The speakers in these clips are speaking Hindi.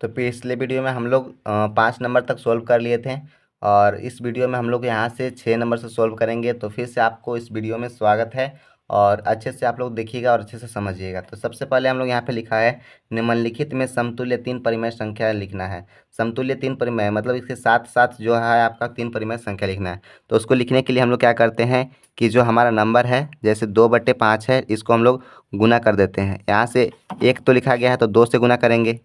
तो पिछले वीडियो में हम लोग 5 नंबर तक सोल्व कर लिए थे और इस वीडियो में हम लोग यहाँ से 6 नंबर से सोल्व करेंगे। तो फिर से आपको इस वीडियो में स्वागत है और अच्छे से आप लोग देखिएगा और अच्छे से समझिएगा। तो सबसे पहले हम लोग यहाँ पे लिखा है निम्नलिखित में समतुल्य 3 परिमेय संख्या लिखना है। समतुल्य 3 परिमेय मतलब इसके साथ साथ जो है आपका 3 परिमेय संख्या लिखना है। तो उसको लिखने के लिए हम लोग क्या करते हैं कि जो हमारा नंबर है जैसे 2/5 है, इसको हम लोग गुना कर देते हैं। यहाँ से 1 तो लिखा गया है तो 2 से गुना करेंगे,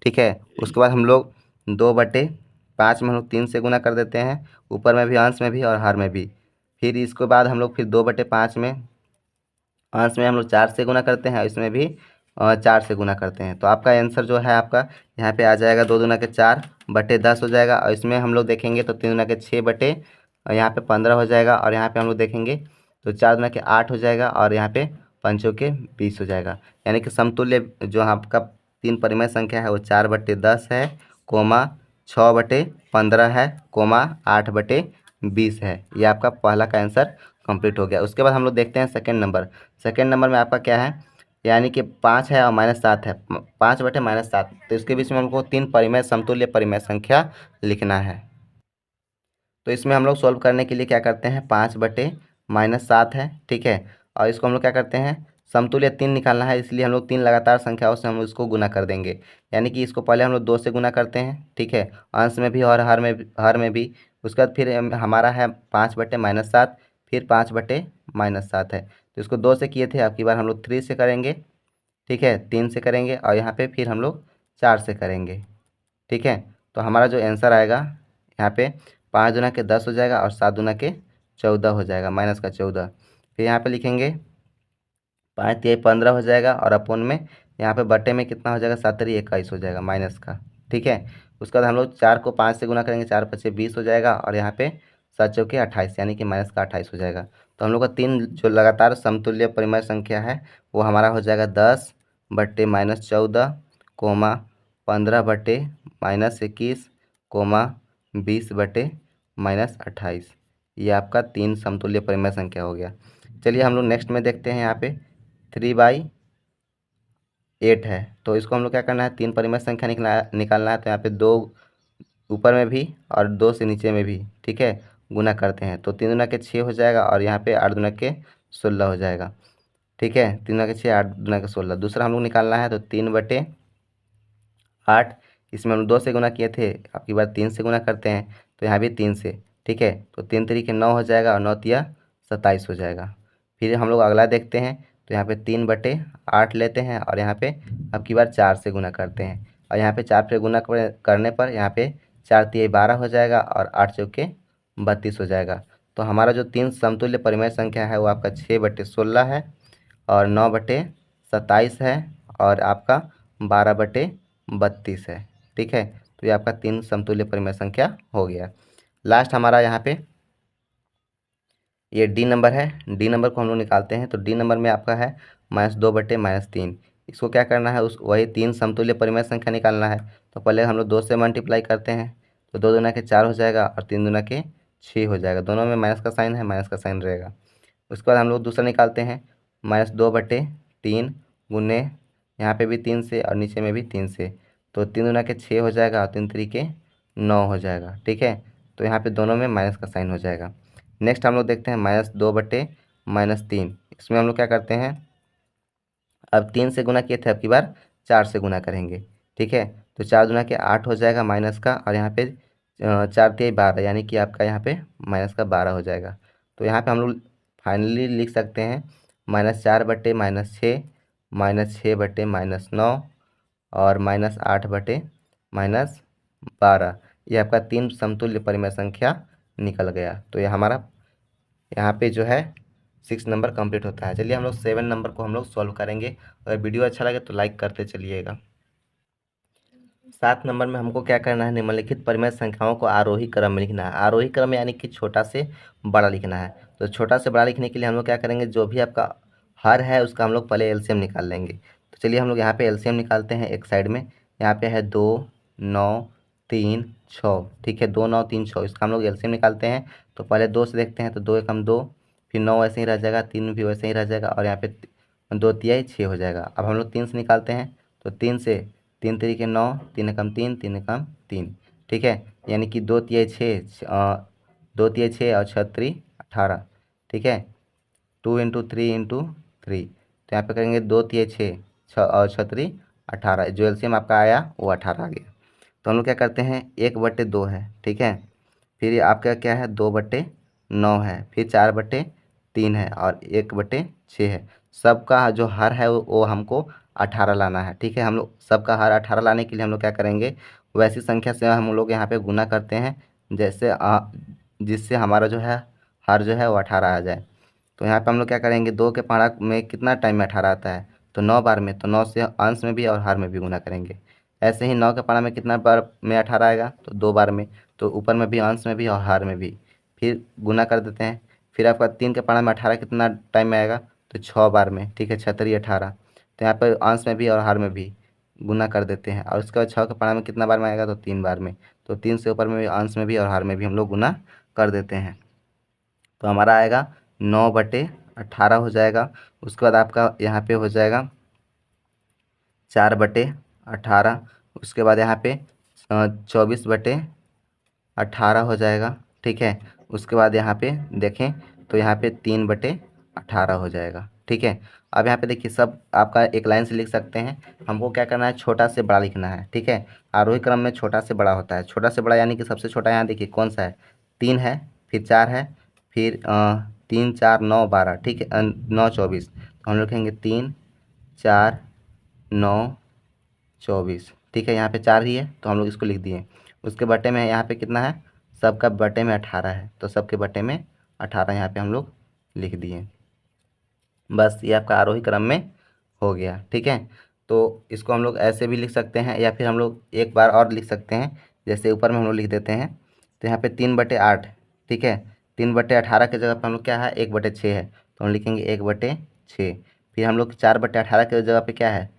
ठीक है। उसके बाद हम लोग 2/5 में हम लोग 3 से गुना कर देते हैं, ऊपर में भी, अंश में भी और हर में भी। फिर इसके बाद हम लोग फिर 2/5 में अंश में हम लोग 4 से गुना करते हैं, इसमें भी 4 से गुना करते हैं। तो आपका आंसर जो है आपका यहाँ पे आ जाएगा 2×4/10 हो जाएगा। और इसमें हम लोग देखेंगे तो 3×6 बटे यहाँ पे 15 हो जाएगा। और यहाँ पे हम लोग देखेंगे तो 4×8 हो जाएगा और यहाँ पे 5×20 हो जाएगा। यानी कि समतुल्य जो आपका 3 परिमेय संख्या है वो 4/10 है, कोमा 6/15 है, कोमा 8/20 है। ये आपका पहला का आंसर कंप्लीट हो गया। उसके बाद हम लोग देखते हैं सेकंड नंबर। सेकंड नंबर में आपका क्या है, यानी कि 5 है और -7 है, 5/-7। तो इसके बीच में हमको 3 परिमेय समतुल्य परिमेय संख्या लिखना है। तो इसमें हम लोग सोल्व करने के लिए क्या करते हैं, 5/-7 है, ठीक है। और इसको हम लोग क्या करते हैं, समतुल्य 3 निकालना है, इसलिए हम लोग 3 लगातार संख्याओं से हम इसको गुना कर देंगे। यानी कि इसको पहले हम लोग 2 से गुना करते हैं, ठीक है, अंश में भी और हर में भी। उसके बाद फिर हमारा है 5/-7, फिर 5/-7 है। तो इसको 2 से किए थे, अब की बार हम लोग 3 से करेंगे, ठीक है, 3 से करेंगे और यहाँ पे फिर हम लोग 4 से करेंगे, ठीक है। तो हमारा जो आंसर आएगा यहाँ पे 5×10 हो जाएगा और 7×14 हो जाएगा, -14। फिर यहाँ पे लिखेंगे 5×3=15 हो जाएगा और अपन में यहाँ पे बटे में कितना हो जाएगा, 7×3=21 हो जाएगा माइनस का, ठीक है। उसके बाद हम लोग 4 को 5 से गुना करेंगे, 4×5=20 हो जाएगा और यहाँ पे 7×4=28 यानी कि -28 हो जाएगा। तो हम लोग का 3 जो लगातार समतुल्य परिमेय संख्या है वो हमारा हो जाएगा 10/-14, कोमा 15/-21, कोमा 20/-28। ये आपका 3 समतुल्य परिमेय संख्या हो गया। चलिए हम लोग नेक्स्ट में देखते हैं। यहाँ पे 3/8 है, तो इसको हम लोग क्या करना है, 3 परिमेय संख्या निकालना है। तो यहाँ पे 2 ऊपर में भी और 2 से नीचे में भी, ठीक है, गुना करते हैं। तो 3×6 हो जाएगा और यहाँ पे 8×16 हो जाएगा, ठीक है। 3×6 8×16। दूसरा हम लोग निकालना है तो 3/8, इसमें हम लोग 2 से गुना किए थे, अब की बार 3 से गुना करते हैं। तो यहाँ भी 3 से, ठीक है। तो 3×3=9 हो जाएगा और 9×3=27 हो जाएगा। फिर हम लोग अगला देखते हैं, तो यहाँ पे 3/8 लेते हैं और यहाँ पे अब की बार 4 से गुना करते हैं। और यहाँ पे 4 से गुना करने पर यहाँ पे 4×3=12 हो जाएगा और 8×4=32 हो जाएगा। तो हमारा जो 3 समतुल्य परिमेय संख्या है वो आपका 6/16 है और 9/27 है और आपका 12/32 है, ठीक है। तो ये आपका 3 समतुल्य परिमेय संख्या हो गया। लास्ट हमारा यहाँ पे ये डी नंबर है। डी नंबर को हम लोग निकालते हैं। तो डी नंबर में आपका है -2/-3। इसको क्या करना है, उस वही 3 समतुल्य परिमेय संख्या निकालना है। तो पहले हम लोग 2 से मल्टीप्लाई करते हैं, तो 2×4 हो जाएगा और 3×6 हो जाएगा। दोनों में माइनस का साइन है, माइनस का साइन रहेगा। उसके बाद हम लोग दूसरा निकालते हैं, -2/3 गुने यहाँ पे भी 3 से और नीचे में भी 3 से। तो 3×6 हो जाएगा और 3×3=9 हो जाएगा, ठीक है। तो यहाँ पे दोनों में माइनस का साइन हो जाएगा। नेक्स्ट हम लोग देखते हैं -2/-3। इसमें हम लोग क्या करते हैं, अब 3 से गुना किए थे, अब की बार 4 से गुना करेंगे, ठीक है। तो 4×8 हो जाएगा माइनस का और यहाँ पे 4×3=12 यानी कि आपका यहाँ पे -12 हो जाएगा। तो यहाँ पे हम लोग फाइनली लिख सकते हैं -4/-6, -6/-9 और -8/-12। ये आपका 3 समतुल्य परिमेय संख्या निकल गया। तो ये हमारा यहाँ पे जो है 6 नंबर कंप्लीट होता है। चलिए हम लोग 7 नंबर को हम लोग सॉल्व करेंगे। अगर वीडियो अच्छा लगे तो लाइक करते चलिएगा। 7 नंबर में हमको क्या करना है, निम्नलिखित परिमेय संख्याओं को आरोही क्रम में लिखना है। आरोही क्रम यानी कि छोटा से बड़ा लिखना है। तो छोटा से बड़ा लिखने के लिए हम लोग क्या करेंगे, जो भी आपका हर है उसका हम लोग पहले एलसीएम निकाल लेंगे। तो चलिए हम लोग यहाँ पे एलसीएम निकालते हैं। एक साइड में यहाँ पे है 2 9 3 6, ठीक है, 2 9 3 6, इसका हम लोग एलसीएम निकालते हैं। तो पहले 2 से देखते हैं, तो 2×1=2, फिर 9 वैसे ही रह जाएगा, 3 भी वैसे ही रह जाएगा और यहाँ पे 2×3=6 हो जाएगा। अब हम लोग 3 से निकालते हैं, तो 3 से तीन तरीके 9, 3 एकम 3, 3 एकम 3, ठीक है। यानी कि 2 तिया 6, 2 तिया 6 और 6 3 18, ठीक है। 2 इंटू 3 इंटू 3, तो यहाँ पे करेंगे 2 तिया 6 और 6 3 18, जो एलसीएम आपका आया वो 18 आ गया। तो हम लोग क्या करते हैं, 1/2 है, ठीक है। फिर आपका क्या है, 2/9 है, फिर 4/3 है और 1/6 है। सबका जो हर है वो हमको 18 लाना है, ठीक है। हम लोग सबका हर 18 लाने के लिए हम लोग क्या करेंगे, वैसी संख्या से हम लोग यहाँ पे गुना करते हैं जैसे जिससे हमारा जो है हर जो है वो 18 आ जाए। तो यहाँ पे हम लोग क्या करेंगे, 2 के पहाड़ा में कितना टाइम में 18 आता है, तो 9 बार में, तो 9 से अंश में भी और हर में भी गुना करेंगे। ऐसे ही 9 के पहाड़ा में कितना बार में 18 आएगा, तो 2 बार में, तो ऊपर में भी अंश में भी और हर में भी, फिर गुना कर देते हैं। फिर आपका 3 के पहाड़ा में 18 कितना टाइम में आएगा, तो 6 बार में, ठीक है, 6 3 18। तो यहाँ पर अंश में भी और हर में भी गुना कर देते हैं। और उसके बाद 6 के पहाड़ा में कितना बार में आएगा, तो 3 बार में, तो 3 से ऊपर में भी अंश में भी और हर में भी हम लोग गुना कर देते हैं। तो हमारा आएगा 9/18 हो जाएगा। उसके बाद आपका यहाँ पे हो जाएगा 4/18। उसके बाद यहाँ पे 24/18 हो जाएगा, ठीक है। उसके बाद यहाँ पे देखें तो यहाँ पे 3/18 हो जाएगा, ठीक है। अब यहाँ पे देखिए सब आपका एक लाइन से लिख सकते हैं। हमको क्या करना है, छोटा से बड़ा लिखना है, ठीक है। आरोही क्रम में छोटा से बड़ा होता है। छोटा से बड़ा यानी कि सबसे छोटा यहाँ देखिए कौन सा है, 3 है, फिर 4 है, फिर 3 4 9 12, ठीक है, 9 24। तो हम लिखेंगे 3 4 9 24, ठीक है। यहाँ पे 4 ही है तो हम लोग इसको लिख दिए। उसके बटे में यहाँ पे कितना है, सबका बटे में 18 है, तो सबके बटे में 18 यहाँ पे हम लोग लिख दिए। बस ये आपका आरोही क्रम में हो गया, ठीक है। तो इसको हम लोग ऐसे भी लिख सकते हैं या फिर हम लोग एक बार और लिख सकते हैं, जैसे ऊपर में हम लोग लिख देते हैं। तो यहाँ पे 3/8, ठीक है। 3/18 की जगह पर हम लोग क्या है, 1/6 है, तो हम लिखेंगे 1/6। फिर हम लोग 4/18 की जगह पे क्या है,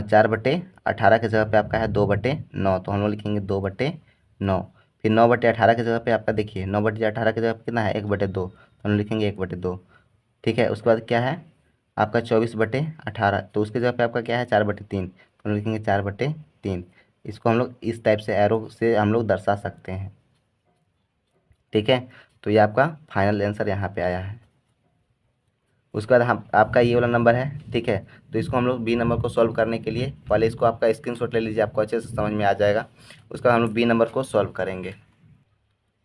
4/18 की जगह पे आपका है 2/9, तो हम लोग लिखेंगे 2/9। फिर 9/18 की जगह पे आपका देखिए 9/18 की जगह पे कितना है, 1/2, तो हम लिखेंगे 1/2, ठीक है। उसके बाद क्या है आपका 24/18, तो उसकी जगह पे आपका क्या है 4/3, तो हम लिखेंगे 4/3। इसको हम लोग इस टाइप से एरो से हम लोग दर्शा सकते हैं, ठीक है। तो ये आपका फाइनल आंसर यहाँ पे आया है। उसके बाद हम आपका ये वाला नंबर है, ठीक है। तो इसको हम लोग बी नंबर को सॉल्व करने के लिए पहले इसको आपका स्क्रीनशॉट ले लीजिए, आपको अच्छे से समझ में आ जाएगा। उसके बाद हम लोग बी नंबर को सॉल्व करेंगे।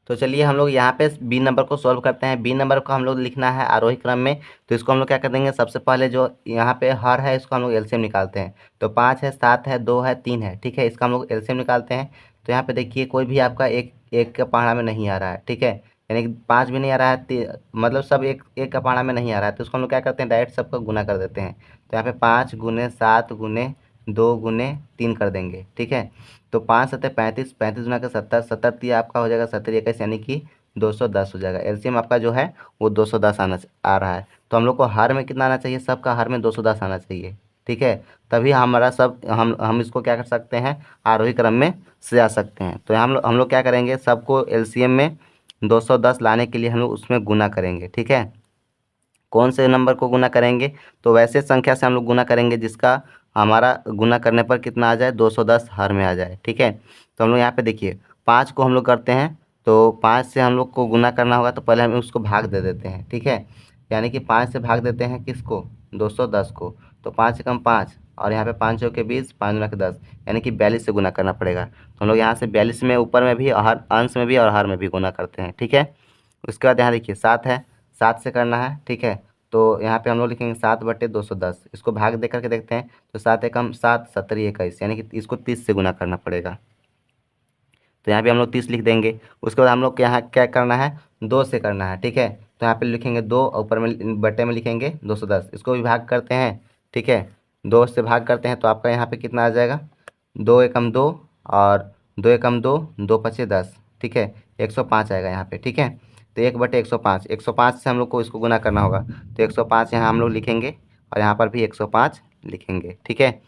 तो चलिए हम लोग यहाँ पे बी नंबर को सॉल्व करते हैं। बी नंबर को हम लोग लिखना है आरोही क्रम में। तो इसको हम लोग क्या कर देंगे, सबसे पहले जो यहाँ पे हर है इसको हम लोग एलसीएम निकालते हैं। तो 5 है, 7 है, 2 है, 3 है, ठीक है। इसका हम लोग एलसीएम निकालते हैं। तो यहाँ पे देखिए कोई भी आपका एक एक का पहाड़ा में नहीं आ रहा है, ठीक है। यानी कि 5 भी नहीं आ रहा है, मतलब सब एक एक का पहाड़ा में नहीं आ रहा है। तो उसको हम लोग क्या करते हैं, डायरेक्ट सबका गुना कर देते हैं। तो यहाँ पे 5 गुने 7 गुने 2 गुने 3 कर देंगे, ठीक है। तो 5 7 35, 35 गुना के 70, 70 3 आपका हो जाएगा 70 21, यानी कि 210 हो जाएगा। एलसीएम आपका जो है वो 210 आ रहा है। तो हम लोग को हर में कितना आना चाहिए, सबका हर में 210 आना चाहिए, ठीक है। तभी हमारा सब हम इसको क्या कर सकते हैं, आरोही क्रम में सजा सकते हैं। तो हम लोग क्या करेंगे, सबको एलसीएम में 210 लाने के लिए हम लोग उसमें गुना करेंगे, ठीक है। कौन से नंबर को गुना करेंगे, तो वैसे संख्या से हम लोग गुना करेंगे जिसका हमारा गुना करने पर कितना आ जाए, 210 हर में आ जाए, ठीक है। तो हम लोग यहाँ पे देखिए 5 को हम लोग करते हैं, तो 5 से हम लोग को गुना करना होगा, तो पहले हम उसको भाग दे देते हैं, ठीक है। यानी कि 5 से भाग देते हैं किसको, 210 को। तो 5 से कम 5, और यहाँ पे 5 चौके 20, 5 गुना के 10, यानी कि 42 से गुना करना पड़ेगा। तो हम लोग यहाँ से 42 में ऊपर में भी और हर अंश में भी और हर में भी गुना करते हैं, ठीक है। उसके बाद यहाँ देखिए 7 है, 7 से करना है, ठीक है। तो यहाँ पे हम लोग लिखेंगे 7/210, इसको भाग दे करके देखते हैं। तो 7 एकम 7, 7 21, यानी कि इसको 30 से गुना करना पड़ेगा। तो यहाँ पे हम लोग 30 लिख देंगे। उसके बाद हम लोग के यहाँ क्या करना है, 2 से करना है, ठीक है। तो यहाँ पे लिखेंगे 2, ऊपर में बटे में लिखेंगे 210, इसको भी भाग करते हैं, ठीक है। 2 से भाग करते हैं तो आपका यहाँ पे कितना आ जाएगा, 2 एकम 2 और 2 एकम 2, 2 पचे 10, ठीक है। 105 आएगा यहाँ पे, ठीक है। तो 1/105, 105 से हम लोग को इसको गुना करना होगा। तो 105 यहाँ हम लोग लिखेंगे और यहाँ पर भी 105 लिखेंगे, ठीक है।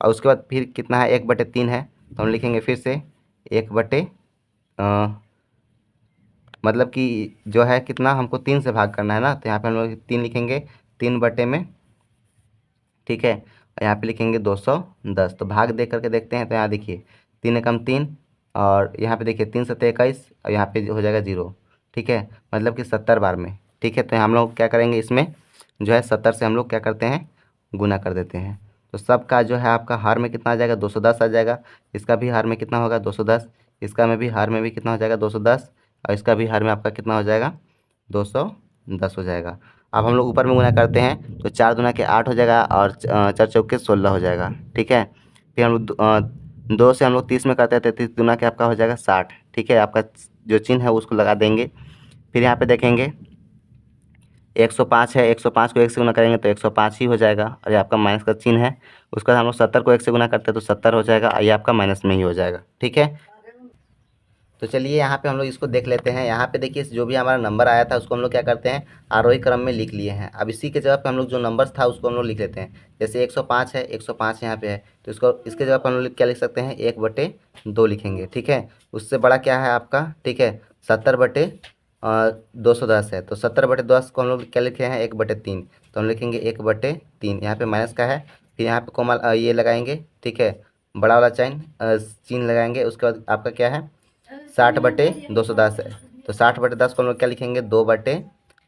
और उसके बाद फिर कितना है, 1/3 है, तो हम लिखेंगे फिर से 1/, मतलब कि जो है कितना हमको 3 से भाग करना है ना, तो यहाँ पे हम लोग 3 लिखेंगे 3 बटे में, ठीक है। और यहाँ पे लिखेंगे 210। तो भाग दे करके देखते हैं, तो यहाँ देखिए 3 एकम 3, और यहाँ पे देखिए 3 सत्ते 21, और यहाँ पे हो जाएगा 0। ठीक है, मतलब कि 70 बार में। ठीक है, तो हम लोग क्या करेंगे, इसमें जो है 70 से हम लोग क्या करते हैं, गुना कर देते हैं। तो सबका जो है आपका हार में कितना आ जाएगा, 210 आ जाएगा। इसका भी हार में कितना होगा, 210। इसका में भी हार में भी कितना हो जाएगा, 210। और इसका भी हार में आपका कितना हो जाएगा, 210 हो जाएगा। अब हम लोग ऊपर में गुना करते हैं, तो 4 दूना के 8 हो जाएगा, और 4 चौके 16 हो जाएगा। ठीक है, फिर हम लोग 2 से हम लोग 30 में करते हैं, 33 दूना के आपका हो जाएगा 60। ठीक है, आपका जो चिन्ह है उसको लगा देंगे। फिर यहाँ पे देखेंगे 105 है, 105 को 1 से गुना करेंगे तो 105 ही हो जाएगा, और ये आपका माइनस का चिन्ह है। उसके बाद हम लोग 70 को 1 से गुना करते हैं तो 70 हो जाएगा, और ये आपका माइनस में ही हो जाएगा। ठीक है, तो चलिए यहाँ पे हम लोग इसको देख लेते हैं। यहाँ पे देखिए जो भी हमारा नंबर आया था उसको हम लोग क्या करते हैं, आरोही क्रम में लिख लिए हैं। अब इसी के जगह पे हम लोग जो नंबर्स था उसको हम लोग लिख लेते हैं। जैसे 105 है, 105 यहाँ पे है, तो इसको इसके जगह पर हम लोग क्या लिख सकते हैं, 1/2 लिखेंगे। ठीक है, उससे बड़ा क्या है आपका, ठीक है, 70/210 है, तो 70/10 को हम लोग क्या लिखे हैं, 1/3, तो हम लिखेंगे 1/3। यहाँ पे माइनस का है, फिर यहाँ पे कोमा ये लगाएंगे। ठीक है, बड़ा वाला चिन्ह लगाएंगे। उसके बाद आपका क्या है, 60/210 है, तो 60/10 को हम लोग क्या लिखेंगे, 2/7,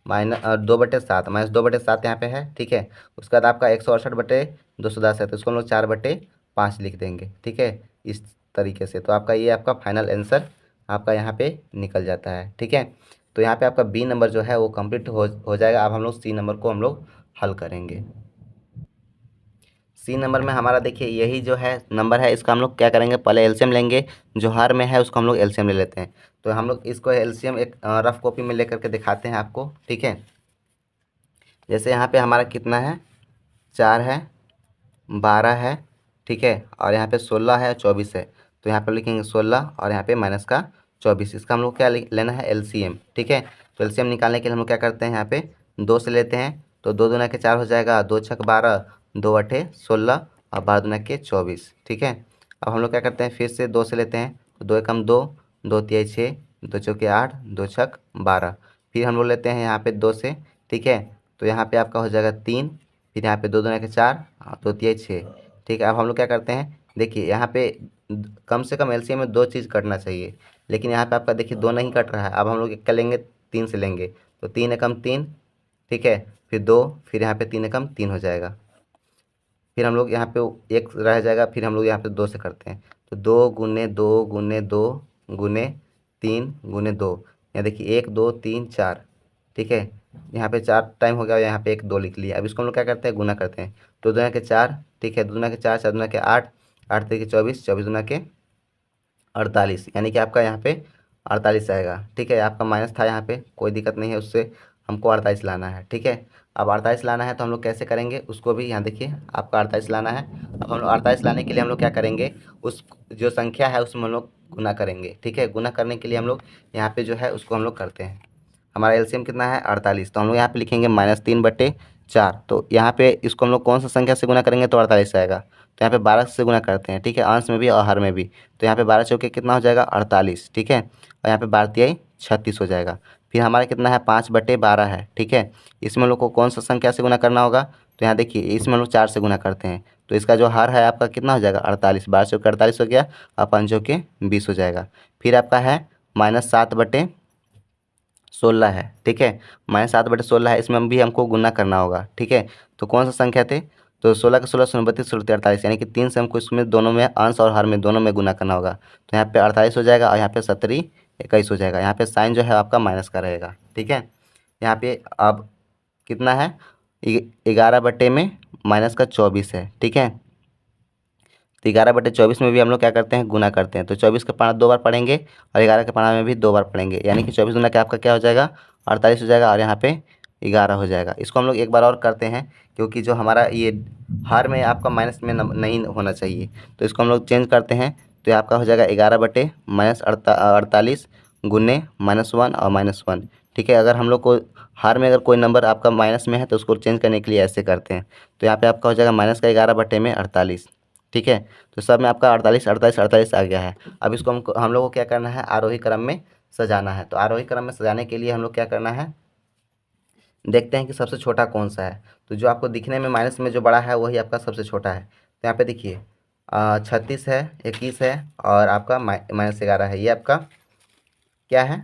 माइनस 2/7 यहाँ पे है। ठीक है, उसके बाद आपका 168/210 है, तो इसको हम लोग 4/5 लिख देंगे। ठीक है, इस तरीके से तो आपका ये आपका फाइनल आंसर आपका यहाँ पे निकल जाता है। ठीक है, तो यहाँ पे आपका बी नंबर जो है वो कंप्लीट हो जाएगा। अब हम लोग सी नंबर को हम लोग हल करेंगे। सी नंबर में हमारा देखिए यही जो है नंबर है, इसका हम लोग क्या करेंगे, पहले एलसीएम लेंगे। जो हर में है उसको हम लोग एलसीएम ले लेते हैं। तो हम लोग इसको एलसीएम एक रफ कॉपी में लेकर के दिखाते हैं आपको। ठीक है, जैसे यहाँ पे हमारा कितना है, 4 है, 12 है। ठीक है, और यहाँ पे 16 है, 24 है। तो यहाँ पे लिखेंगे 16, और यहाँ पे माइनस का 24। इसका हम लोग क्या लेना है, एलसीएम। ठीक है, तो एलसीएम निकालने के लिए हम लोग क्या करते हैं, यहाँ पे 2 से लेते हैं, तो 2 दूना के 4 हो जाएगा, 2 छक 12, 2 अठे 16, और 12 दूना के 24। ठीक है, अब हम लोग क्या करते हैं, फिर से 2 से लेते हैं, तो 2 एकम 2, 2 तिहाई 6, 2 चौके 8, 2 छक 12। फिर हम लोग लेते हैं यहाँ पे 2 से। ठीक है, तो यहाँ पे आपका हो जाएगा 3, फिर यहाँ पे 2 दूना के 4, 2 तिहाई 6। ठीक है, अब हम लोग क्या करते हैं, देखिए यहाँ पे कम से कम एलसीएम में 2 चीज़ कटना चाहिए, लेकिन यहाँ पे आपका देखिए 2 नहीं कट रहा है। अब हम लोग क्या लेंगे, 3 से लेंगे, तो 3 एकम 3। ठीक है, फिर 2, फिर यहाँ पे 3 एकम 3 हो जाएगा। फिर हम लोग यहाँ पे 1 रह जाएगा, फिर हम लोग यहाँ पे 2 से करते हैं, तो 2 गुने 2 गुने 2 गुने 3 गुने 2। यहाँ देखिए 1 2 3 4। ठीक है, यहाँ पे 4 टाइम हो गया, यहाँ पे 1 2 लिख लिया। अब इसको हम लोग क्या करते हैं, गुना करते हैं, तो 2 दूना के 4। ठीक है, 2 दूना के 4, 4 दूना के 8, 8 3 के 24, 24 दूना के 48, यानी कि आपका यहाँ पे 48 आएगा। ठीक है, आपका माइनस था यहाँ पे, कोई दिक्कत नहीं है, उससे हमको 48 लाना है। ठीक है, अब 48 लाना है तो हम लोग कैसे करेंगे उसको भी, यहाँ देखिए आपका 48 लाना है। अब हम लोग 48 लाने के लिए हम लोग क्या करेंगे, उस जो संख्या है उसमें हम लोग गुना करेंगे। ठीक है, गुना करने के लिए हम लोग यहाँ पे जो है उसको हम लोग करते हैं। हमारा एलसीएम कितना है, 48, तो हम लोग यहाँ पे लिखेंगे -3/4। तो यहाँ पे इसको हम लोग कौन सा संख्या से गुना करेंगे तो 48 आएगा। तो यहाँ पे 12 से गुना करते हैं। ठीक है, अंश में भी और हर में भी, तो यहाँ पे 12 चौके कितना हो जाएगा, 48। ठीक है, और यहाँ पे 12 तिहाई 36 हो जाएगा। फिर हमारा कितना है, 5/12 है। ठीक है, इसमें हम लोग को कौन सा संख्या से गुना करना होगा, तो यहाँ देखिए इसमें हम लोग 4 से गुना करते हैं, तो इसका जो हर है आपका कितना हो जाएगा, 48। 12 चौके 48 हो गया, और 5 चौके 20 हो जाएगा। फिर आपका है -7/16 है। ठीक है, -7/16 है, इसमें भी हमको गुना करना होगा। ठीक है, तो कौन सा संख्या थे, तो 16 का 16, 16 32, 16 48, यानी कि 3 से हमको इसमें दोनों में अंश और हर में दोनों में गुना करना होगा। तो यहाँ पे 48 हो जाएगा, और यहाँ पे 17 21 हो जाएगा। यहाँ पे साइन जो है आपका माइनस का रहेगा। ठीक है, यहाँ पे अब कितना है, 11 में -24 है। ठीक है, तो 11/24 में भी हम लोग क्या करते हैं, गुना करते हैं। तो 24 का पाना 2 बार पढ़ेंगे, और 11 के पाना में भी 2 बार पढ़ेंगे, यानी कि 24 गुना के आपका क्या हो जाएगा, 48 हो जाएगा, और यहाँ पे 11 हो जाएगा। इसको हम लोग एक बार और करते हैं, क्योंकि जो हमारा ये हर में आपका माइनस में नहीं होना चाहिए, तो इसको हम लोग चेंज करते हैं। तो ये आपका हो जाएगा 11/-48 गुने -1 और -1। ठीक है, अगर हम लोग को हर में अगर कोई नंबर आपका माइनस में है तो उसको चेंज करने के लिए ऐसे करते हैं। तो यहाँ पे आपका हो जाएगा -11/48। ठीक है, तो सब में आपका 48 48 48 आ गया है। अब इसको हम लोग को क्या करना है, आरोही क्रम में सजाना है। तो आरोही क्रम में सजाने के लिए हम लोग क्या करना है, देखते हैं कि सबसे छोटा कौन सा है। तो जो आपको दिखने में माइनस में जो बड़ा है वही आपका सबसे छोटा है। तो यहाँ पे देखिए 36 है, 21 है और आपका -11 है। ये आपका क्या है,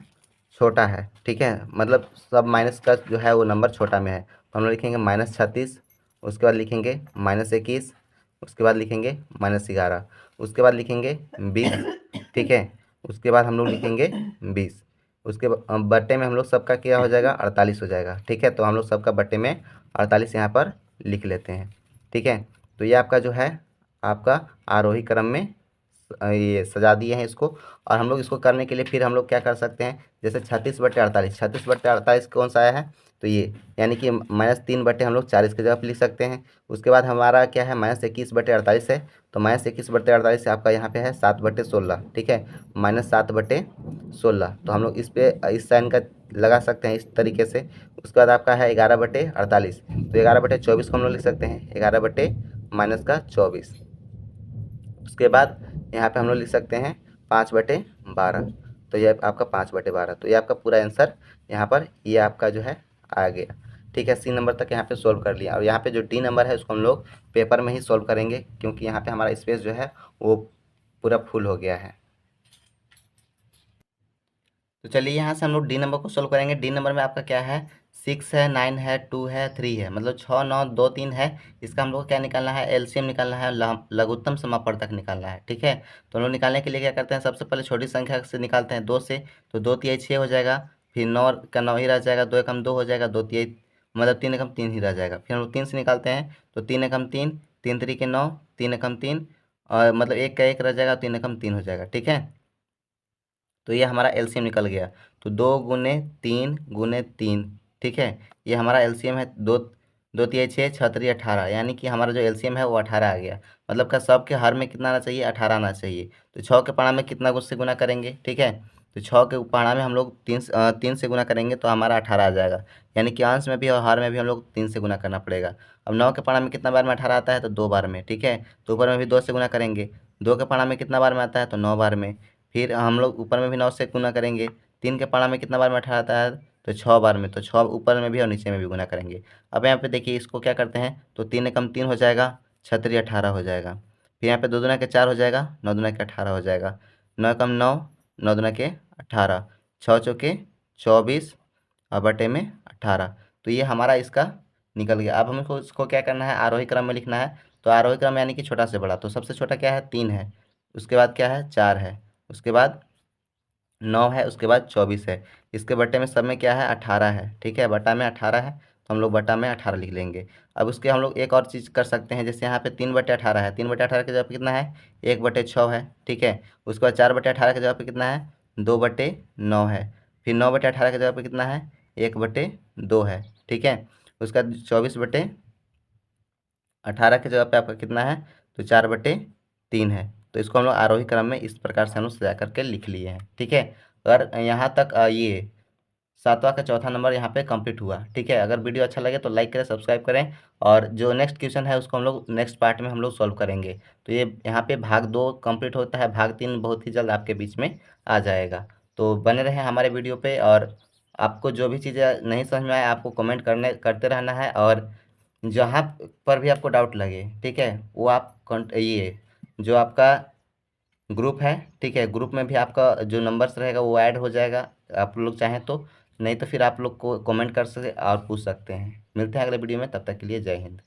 छोटा है। ठीक है, मतलब सब माइनस का जो है वो नंबर छोटा में है। तो हम लोग लिखेंगे -36, उसके बाद लिखेंगे -21, उसके बाद लिखेंगे -11, उसके बाद लिखेंगे 20। ठीक है, उसके बाद हम लोग लिखेंगे 20, उसके बट्टे में हम लोग सबका क्या हो जाएगा, 48 हो जाएगा। ठीक है, तो हम लोग सबका बट्टे में 48 यहाँ पर लिख लेते हैं। ठीक है, तो ये आपका जो है आपका आरोही क्रम में ये सजा दिए हैं इसको। और हम लोग इसको करने के लिए फिर हम लोग क्या कर सकते हैं, जैसे 36/48, 36/48 कौन सा आया है, तो ये यानी कि -3/, हम लोग 4 इसके जगह पर लिख सकते हैं। उसके बाद हमारा क्या है, -21/48 है। तो -21/48 से आपका यहाँ पे है 7/16। ठीक है, -7/16, तो हम लोग इस पे इस साइन का लगा सकते हैं इस तरीके से। उसके बाद आपका है 11/48, तो 11/24 को हम लोग लिख सकते हैं 11 बटे -24। उसके बाद यहाँ पे हम लोग लिख सकते हैं 5/12, तो ये आपका 5/12। तो ये आपका पूरा आंसर यहाँ पर ये आपका जो है आ गया। ठीक है, सी नंबर तक यहाँ पे सोल्व कर लिया। और यहाँ पे जो डी नंबर है उसको हम लोग पेपर में ही सोल्व करेंगे, क्योंकि यहाँ पे हमारा स्पेस जो है वो पूरा फुल हो गया है। तो चलिए यहाँ से हम लोग डी नंबर को सोल्व करेंगे। डी नंबर में आपका क्या है, 6 है, 9 है, 2 है, 3 है, मतलब 6, 9, 2, 3 है। इसका हम लोग को क्या निकालना है, एलसीएम निकालना है, लघुत्तम समापवर्तक निकालना है। ठीक है, तो हम लोग निकालने के लिए क्या करते हैं, सबसे पहले छोटी संख्या से निकालते हैं 2 से। तो 2 तिहाई 6 हो जाएगा, फिर 9 का 9 ही रह जाएगा, 2 एकम 2 हो जाएगा, 2 तिहाई मतलब 3 एकम 3 ही रह जाएगा। फिर हम लोग 3 से निकालते हैं, तो 3 एकम 3, 3 3 के 9, 3 एकम 3 और मतलब 1 का 1 रह जाएगा, 3 एकम 3 हो जाएगा। ठीक है, तो ये हमारा एलसीएम निकल गया। तो 2 × 3 × 3। ठीक है, ये हमारा एलसीएम है। 2 2 तिहाई 6, 6 3 18, यानी कि हमारा जो एलसीएम है वो 18 आ गया। मतलब का सब के हर में कितना आना चाहिए, 18 आना चाहिए। तो 6 के पढ़ा में कितना से गुना करेंगे, ठीक है, तो 6 के पढ़ा में हम लोग 3 से गुना करेंगे तो हमारा 18 आ जाएगा। यानी कि अंश में भी और हर में भी हम लोग 3 से गुना करना पड़ेगा। अब 9 के पढ़ा में कितना बार में 18 आता है, तो 2 बार में। ठीक है, तो ऊपर में भी 2 से गुना करेंगे। 2 के पढ़ा में कितना बार में आता है, तो 9 बार में। फिर हम लोग ऊपर में भी 9 से गुना करेंगे। 3 के पारा में कितना बार में 18 आता है, तो 6 बार में। तो 6 ऊपर में भी और नीचे में भी गुना करेंगे। अब यहाँ पे देखिए इसको क्या करते हैं, तो 3 एकम 3 हो जाएगा, 6 3 18 हो जाएगा। फिर यहाँ पे 2 दूना के 4 हो जाएगा, 9 दूना के 18 हो जाएगा। 9 एकम 9, 9 दूना के 18, 6 चौके 24 और बटे में 18। तो ये हमारा इसका निकल गया। अब हमको इसको क्या करना है, आरोही क्रम में लिखना है। तो आरोही क्रम यानी कि छोटा से बड़ा। तो सबसे छोटा क्या है, 3 है, उसके बाद क्या है, 4 है, उसके बाद 9 है, उसके बाद 24 है। इसके बट्टे में सब में क्या है, 18 है। ठीक है, बटा में 18 है, तो हम लोग बटा में 18 लिख लेंगे। अब उसके हम लोग एक और चीज़ कर सकते हैं, जैसे यहाँ पे 3/18 है, 3/18 की जगह पे कितना है, 1/6 है। ठीक है, उसके बाद 4/18 की जगह पे कितना है, 2/9 है। फिर 9/18 की जगह पे कितना है, 1/2 है। ठीक है, उसका 24/18 की जगह पे आपका कितना है, तो 4/3 है। तो इसको हम लोग आरोही क्रम में इस प्रकार से हम लोग सजा करके लिख लिए हैं। ठीक है, अगर यहाँ तक ये 7वां का चौथा नंबर यहाँ पे कंप्लीट हुआ। ठीक है, अगर वीडियो अच्छा लगे तो लाइक करें, सब्सक्राइब करें। और जो नेक्स्ट क्वेश्चन है उसको हम लोग नेक्स्ट पार्ट में हम लोग सॉल्व करेंगे। तो ये यहाँ पे भाग 2 कंप्लीट होता है, भाग 3 बहुत ही जल्द आपके बीच में आ जाएगा। तो बने रहें हमारे वीडियो पे। और आपको जो भी चीज़ें नहीं समझ में आए आपको कमेंट करते रहना है। और जहाँ पर भी आपको डाउट लगे, ठीक है, वो आप ये जो आपका ग्रुप है, ठीक है, ग्रुप में भी आपका जो नंबर्स रहेगा वो ऐड हो जाएगा, आप लोग चाहें तो। नहीं तो फिर आप लोग को कमेंट कर सकते और पूछ सकते हैं। मिलते हैं अगले वीडियो में, तब तक के लिए जय हिंद।